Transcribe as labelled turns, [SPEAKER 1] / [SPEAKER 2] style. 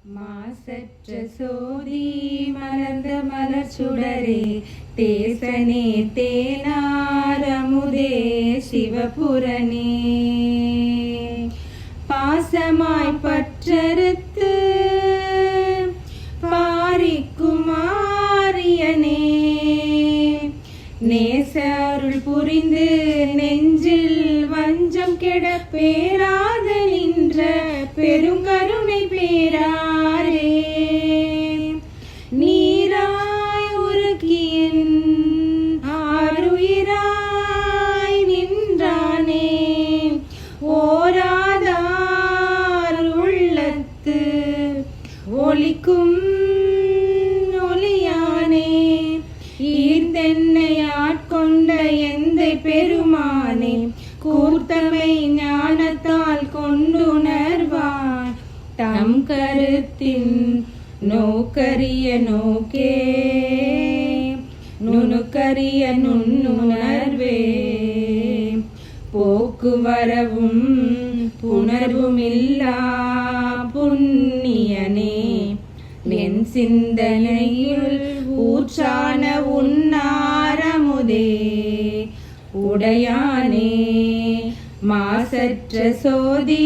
[SPEAKER 1] மாசற்ற சோதி மலர்ந்த மலர் சுடரே தேசனே தேனாரமுதே சிவபுரனே பாசமாய் பற்றறுத்து பாரிக்குமாரியனே நேச அருள் புரிந்து நெஞ்சில் வஞ்சம் கெட பேராத நின்ற பெருங்கருணை பேராரே நீராய் உருக்கியின் ஆருயிராய் நின்றானே ஓராதார் உள்ளத்து ஒலிக்கும் ஒலியானே ஈர்த்தென்னை ஆட்கொண்ட எந்தை பெருமானே கூர்த்தமை ஞானத்தால் கொண்டுணர்வான் தம் கருத்தின் நோக்கரிய நோக்கே நுணுக்கரிய நுண்ணுணர்வே போக்குவரவும் புணர்வும் இல்லா புண்ணியனே என் சிந்தனையுள் ஊற்றான உன்னாரமுதே உடையானே மாசற்ற சோதி